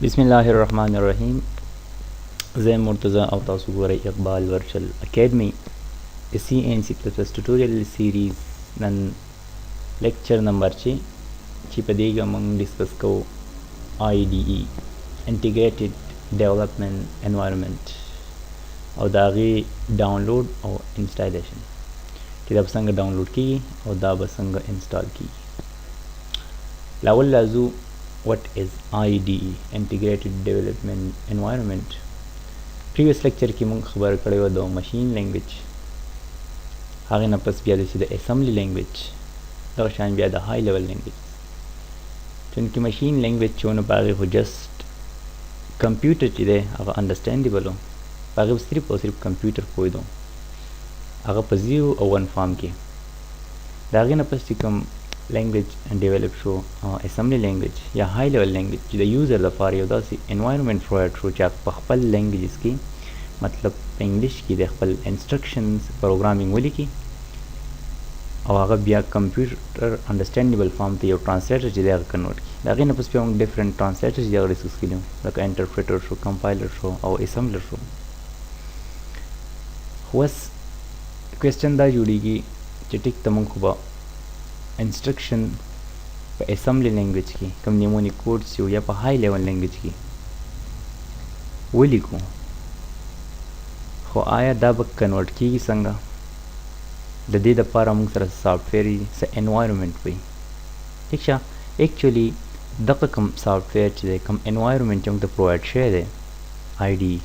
बिस्मिल्लाहिर्रहमानिर्रहीम। ज़ै मुर्तज़ा और तासु गोरे Iqbal virtual academy C and C plus plus tutorial series नन लेक्चर नंबर ची पदेगा मंग डिस्कस को IDE इंटीग्रेटेड डेवलपमेंट एनवायरनमेंट और दागी डाउनलोड और इंस्टॉलेशन कि दा बसंग डाउनलोड की और दा बसंग इंस्टॉल की। लावल लाजू what is IDE integrated development environment। Previous lecture की मुंग खबर कड़े वो दो मशीन लैंग्वेज आगे न पस बिया द असेंबली लैंग्वेज दो शान बिया द हाई लेवल लैंग्वेज चुनकी मशीन लैंग्वेज चोन पागे हो जस्ट कंप्यूटर चिदे आगे अंडरस्टैंडेबल हो पागे सिर्फ और सिर्फ कंप्यूटर कोई दो आगे पजीरो और वन फॉर्म के दागे न पस चिकम लैंग्वेज डेवलप शो असेंबली लैंग्वेज या हाई लेवल लैंग्वेज द यूज़र दफार यो दासी एनवायरनमेंट प्रोवाइड शो चाक पखपल लैंग्वेज की मतलब इंग्लिश की दखपल इंस्ट्रक्शंस प्रोग्रामिंग वाली की और आगे बिया कंप्यूटर अंडरस्टैंडेबल फॉर्म पे यो ट्रांसलेटर जिले आगे कन्वर्ट की दागे न पस पे हम डिफरेंट ट्रांसलेटर्स जिले डिस्कस की लियो लाइक इंटरप्रेटर शो कंपाइलर शो और असेंबलर शो हुस क्वेश्चन दा जुड़ी की चिटिक तमंग खुबा इंस्ट्रक्शन पर असेंबली लैंग्वेज की कम निमोनी कोड से या पर हाई लेवल लैंग्वेज की वो लिखूँ हो आया दाबक कन्वर्ट की संगा दे द पार अमंग सर सॉफ्टवेयर से एनवायरनमेंट पे ठीक है। एक्चुअली दक कम सॉफ्टवेयर चीज़ कम एनवायरनमेंट चंग तो प्रोवाइड शेयर है IDE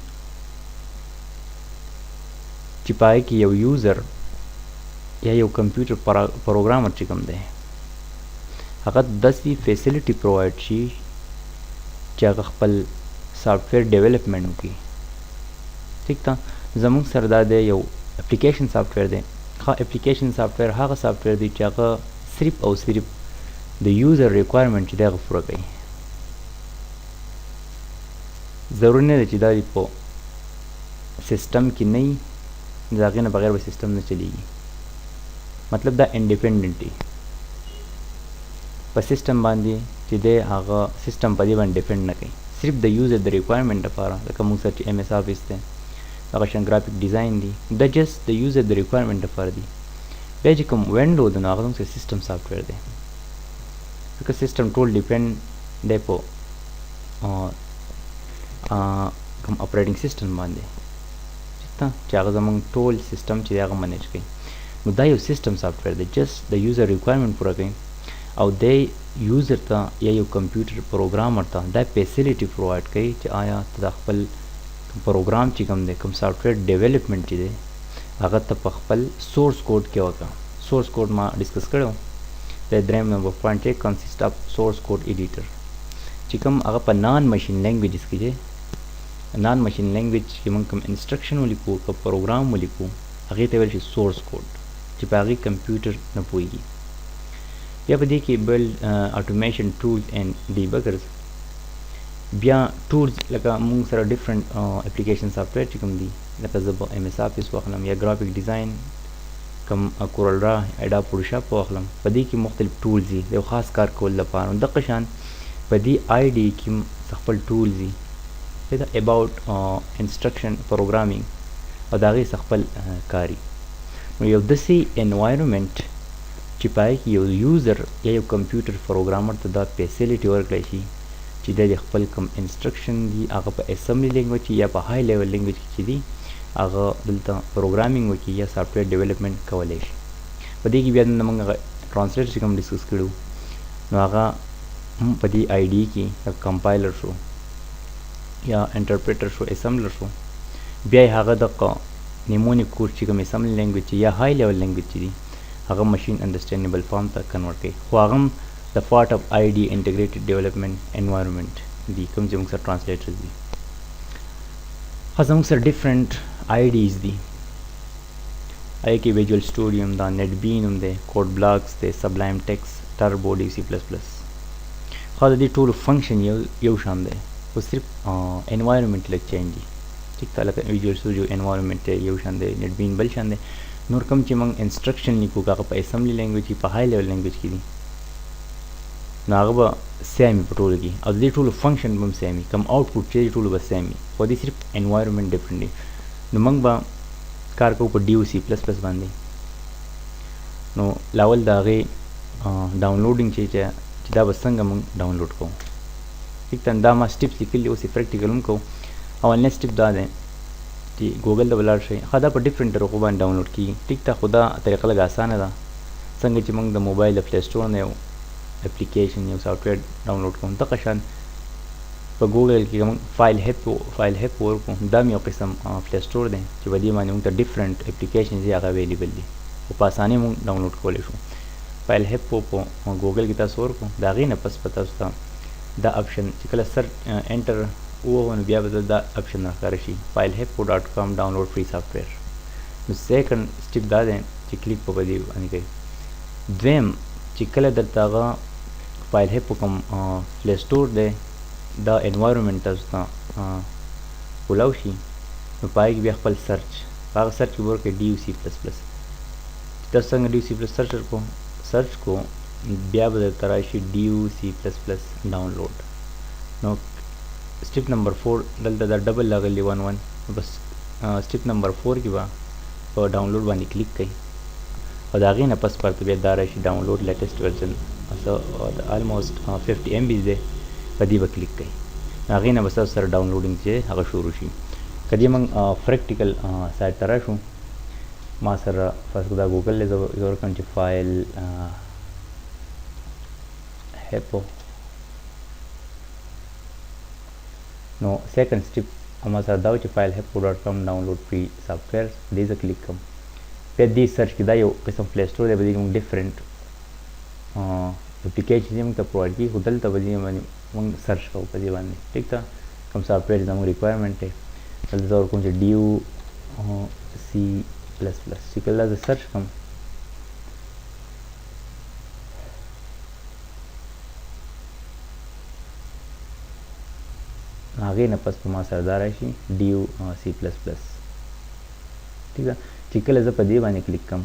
चिपाए कि यो यूज़र या यो कंप्यूटर प्रोग्रामर चिकम दे अगर 10 फैसिलिटी प्रोवाइड ची चाक खपल सॉफ्टवेयर डेवलपमेंट की ठीक था जमुंग सरदा दे यो एप्लीकेशन सॉफ्टवेयर दे खा एप्लीकेशन सॉफ्टवेयर हाँ सॉफ्टवेयर दी चाक सिर्फ और सिर्फ द यूज़र रिक्वायरमेंट चिदा पूरा कई ज़रूर नहीं चिदा पो सिस्टम की नहीं जाके ना बगैर वो सिस्टम में चलेगी मतलब द इंडिपेंडेंटी पर सिस्टम बांधी चिदे आगा सिस्टम पर बन डिपेंड न कहीं सिर्फ द यूज़र द रिक्वायरमेंट पारा लका मुंग सच MS ऑफिस थे आगा ग्राफिक डिज़ाइन दी द जस्ट द यूज़र द रिक्वायरमेंट पार दी पेज कम विंडो दो आगा से सिस्टम सॉफ्टवेयर दे बिकॉज सिस्टम टोल डिपेंड दे पो कम ऑपरेटिंग सिस्टम बांधे जितना चागा जमंग टोल सिस्टम चिदे आगा मैनेज कहीं मुद्दा यो सिस्टम सॉफ्टवेयर दे जस्ट द यूज़र रिक्वायरमेंट पूरा कहीं और दे यूज़र ता या यो कंप्यूटर प्रोग्रामर ता दा फैसिलिटी प्रोवाइड कई च आया तखपल प्रोग्राम चिकम दे कम सॉफ्टवेयर डेवलपमेंट चिदे अगर तखपल सोर्स कोड के होगा सोर्स कोड में डिस्कस करो द ड्रेम number point consist of source code editor चिकम अगर पर नॉन मशीन लैंग्वेज इसकी जे नॉन मशीन लैंग्वेज की मंग कम इंस्ट्रक्शन लिखो का प्रोग्राम लिखो आगे तेवल सोर्स कोड चिपागी कंप्यूटर न पोएगी या बदी कि build automation tools and debuggers बिया टूल्स लगा मुंग सर डिफरेंट एप्लीकेशन सॉफ्टवेयर चिकम दी लगा जब MS ऑफिस वाखलम या ग्राफिक डिज़ाइन कम कोरलरा एडा पुरुषा वाखलम बदी की मुख्तलिफ टूल्स दी जो ख़ास कार को लपान दकशान बदी IDE की सफल टूल्स दी इधर अबाउट इंस्ट्रक्शन प्रोग्रामिंग और दागी सफल कारी यो दसी एनवायरनमेंट चिपाए कि यो यूज़र या यो कंप्यूटर प्रोग्रामर तदा फैसिलिटी वर्क लेशी चिदे खपल कम इंस्ट्रक्शन दी आगा पर असेंबली लैंग्वेज या पर हाई लेवल लैंग्वेज की चिदी आगा दलता प्रोग्रामिंग वकी या सॉफ्टवेयर डेवलपमेंट कवलेश पदी की बियाद नमंग ट्रांसलेटर से कम डिस्कस करूँ नो आगा पदी IDE की या कंपाइलर शो या इंटरप्रेटर शो असेंबलर शो बिया आगा दक्का निमोनी कोड चिकम असेंबली लैंग्वेज या हाई लेवल लैंग्वेज दी आगम मशीन अंडरस्टैंडेबल फॉर्म तक कन्वर्ट की वो आगम द part of IDE integrated development environment दी कम से सर ट्रांसलेटर दी हजम सर डिफरेंट IDEs दी आई की विजुअल स्टूडियो दा नेटबीन दे कोड ब्लॉक्स दे सबलाइम टेक्स्ट टर्बो DC++ खाद दी टूल फंक्शन यो शाम दे वो सिर्फ एनवायरनमेंट लग चेंज ठीक था लगा विजुअल स्टूडियो एनवायरनमेंट है यो शान दे नेटबीन बल शान दे नूर कम चिमंग इंस्ट्रक्शन लिखो का असेंबली लैंग्वेज की हाई लेवल लैंग्वेज की दी نو هغه به سیم په ټولو کې او د دې ټولو فنکشن به هم سیم کم آوټپوټ چې ټولو به سیم خو دې صرف انوایرمنټ ډفرنټ دی نو موږ به کار کوو په ډي او سی پلس پلس باندې نو لاول د هغې ډاونلوډینګ چې دا به څنګه موږ ډاونلوډ کوو ټیک ده دا ما سټیپس لیکلي اوس یې پریکټیکل هم کوو اولنی سټیپ دا دی چې ګوګل ته ولاړ شئ ښه دا په ډفرنټ طریقو باندې ډاونلوډ کېږي ټیک ده خو دا طریقه لږ اسانه ده څنګه چې موږ د موبایل د پلی سټور نه یو اپلیکیشن یو سافټویر ډاونلوډ کوو دغه شان په ګوګل کې موږ فایل هیپ ورکړو دا هم یو قسم پلی سټور دی چې په دې باندې موږ ته ډفرنټ اپلیکیشنز یې هغه اویلیبل دي خو په اسانۍ موږ ډاونلوډ کولی شو فایل هیپ په ګوګل کې تاسو ورکړو د هغې نه پس په تاسو ته دا اپشن چې کله سرچ انټر ووهو نو بیا به دا اپشن راښکاره شي فایل هیپو ډاټ کام ډاونلوډ فري سافټویر نو سیکنډ سټیپ دا دی چې کلیک په دې باندې کوي دویم چې کله درته هغه فایل هیپو کوم پلی سټور دی دا انوایرمنټ تاسو ته کولاو شي نو په هغې کې بیا خپل سرچ په هغه سرچ کې به ورکړئ ډي یو سی پلس پلس چې تاسو څنګه ډي یو سی پلس سرچ کو بیا به درته راشي ډي یو سی پلس پلس ډاونلوډ نو سټیپ نمبر 4 دلته دا ډبل راغلی 1 1 بس سټیپ نمبر 4 کې به په ډاونلوډ باندې کلیک کړئ او د هغې نه پس پرته بیا دا راشي ډاونلوډ لیټسټ ورژن آلموسټ 50 MB دی په دې به کلیک کړئ هغې نه به ستاسو سره ډاونلوډینګ چې هغه شروع شي که دې موږ پریکټیکل سایټ ته راشو ما سره فرض دا ګوګل دی زه ورکړم چې فایل هیپو نو سیکنډ سټیپ ما سره دا و چې فایل هیپو ډاټ کام ډاونلوډ فري سافټویر دې زه کلیک کوم بیا دې سرچ کې دا یو قسم پلی سټور دی په دې کې موږ ډفرنټ اپلیکیشن یې موږ ته پرووایډ کړي خو دلته په دې باندې موږ سرچ کوو په دې باندې ټیک ده کوم سافټویر چې زموږ ریکوایرمنټ دی دلته زه ورکوم چې ډي یو سی پلس پلس چې کله زه سرچ کوم هغې نه پس په ما سره دا راشي ډي یو سی پلس پلس ټیک ده چې کله زه په دې باندې کلیک کوم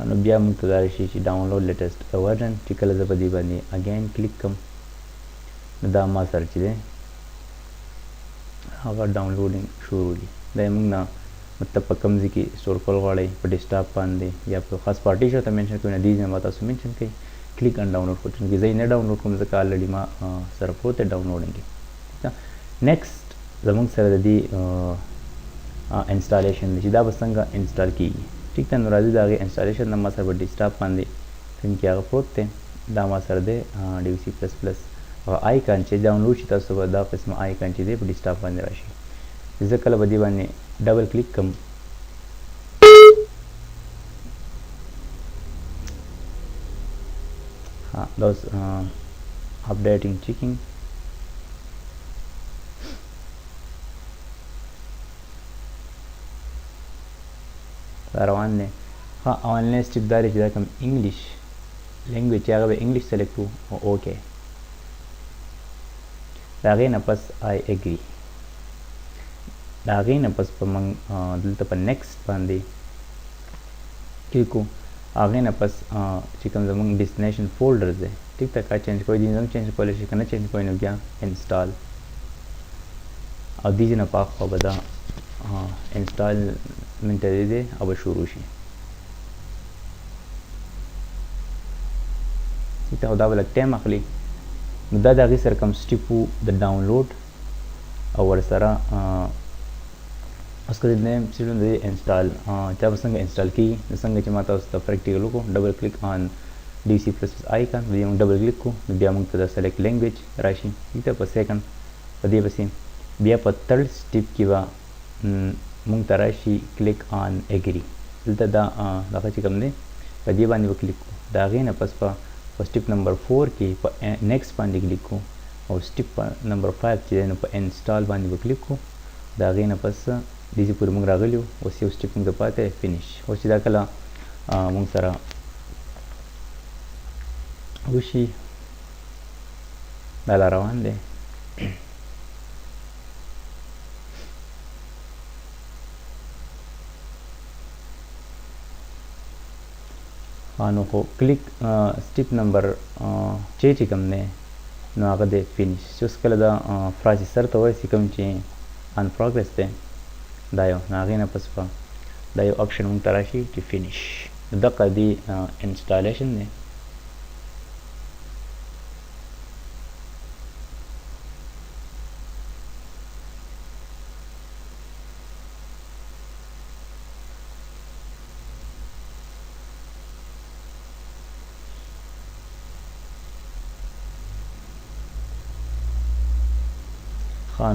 نو بیا موږ ته دا راشي چې ډاونلوډ لیټسټ ورژن چې کله زه په دې باندې اګین کلیک کوم نو دا ما سره چې دی هغه ډاونلوډینګ شروع دي دا یې موږ نه مطلب په کوم ځای کې سټور کول غواړئ په ډیسکټاپ باندې یا په خاص پارټیشن ته منشن کوئ نو دې ځای نه به تاسو منشن کوئ کلیک ان ډاونلوډ کوئ چونکې زه یې نه ډاونلوډ کوم ځکه الریډي ما سره پروت دی ډاونلوډینګ کې نیکسټ زموږ سره د دې انسټالیشن دی چې دا به څنګه انسټال کېږي ټیک ده نو راځئ د هغې انسټالیشن نه ما سره په ډیسکټاپ باندې کوم کې هغه پروت دی دا ما سره دی ډي سی پلس پلس آیکن چې ډاونلوډ شي تاسو به دا قسم آیکن چې دی په ډیسکټاپ باندې راشي زه کله به دې باندې ډبل کلیک کوم دا اوس اپډیټینګ چیکینګ روان دی ها اولنی سټیپ دا دی چې دا کوم انګلیش لینګویج چې هغه به انګلیش سلیکټ کړو او اوکې د هغې نه پس آی اګري د هغې نه پس په موږ دلته په نیکسټ باندې کلیک کړو هغې نه پس چې کوم زموږ ډیسټینیشن فولډر دی ټیک ده که چینج کوئ دې هم چینج کولی شي که نه چینج کوئ نو بیا انسټال او دې نه په خوا به دا انسټالمنټ دی او به شروع شي ټیک ده خو دا به لږ ټایم اخلي نو دا د هغې سره کوم سټیپ و د ډاونلوډ او ورسره اوس که د دویم سټیپ د دې انسټال دا به څنګه انسټال کېږي نو څنګه چې ما تاسو ته پریکټیکل وکړو ډبل کلیک آن ډي سی پلس پلس آیکن په دې موږ ډبل کلیک کړو نو بیا موږ ته د سلیکټ لینګویج راشي ټیک ده په سیکنډ په دې پسې بیا په تھرډ سټیپ کې به موږ ته راشي کلیک آن اګري دلته دا دغه چې کوم دی په دې باندې به کلیک کړو د هغې نه پس په سټیپ نمبر 4 کې په نیکسټ باندې کلیک کړو او سټیپ نمبر 5 چې دی نو په انسټال باندې به کلیک کړو د هغې نه پس دې پورې موږ راغلي وو اوس یو سټیپ موږ ته پاتې فینش اوس چې دا کله موږ سره وشي دا لا روان دی. نو خو کلیک سټیپ نمبر 6 چې کوم دی نو هغه دی فینیش. چې اوس کله دا پروسیسر ته ورسي کوم چې ان پروګرس دی دا یو نو هغې نه پس به دا یو آپشن مونږ ته راشي چې فینیش. دقه دی انسټالیشن دی.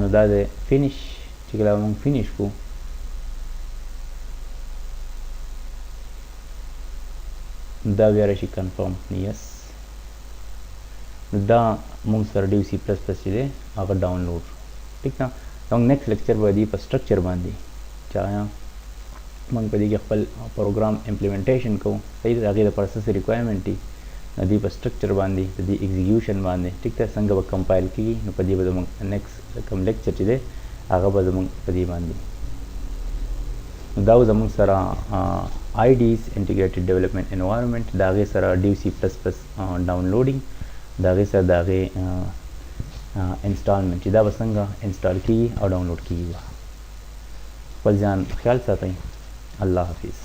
نو دا د فینیش چې کله مونږ فینیش کو دا بیا راشي کنفرم یس. نو دا مونږ سره ډیو سی پلس پلس چې دی هغه ډاونلوډ. ټیک ده. زموږ نیکسټ لیکچر به دی په سټرکچر باندې چې آیا مونږ په دې کې خپل پروګرام امپلیمنټیشن کوو صحیح د هغې دپاره څه څه ریکوایرمنټ دي د دې په سټرکچر باندې د دې ایگزیکیوشن باندې ټیک ده څنګه به کمپایل کېږي. نو په دې به زموږ نیکسټ کوم لیکچر چې دی هغه به زموږ په دې باندې. نو دا زموږ سره IDEs انټیګریټډ ډیولپمنټ انوایرمنټ د هغې سره ډیو سی پلس پلس ډاونلوډینګ د هغې سره د هغې انسټالمنټ چې دا به څنګه انسټال کېږي او ډاونلوډ کېږي. خپل ځان خیال ساتئ. الله حافظ.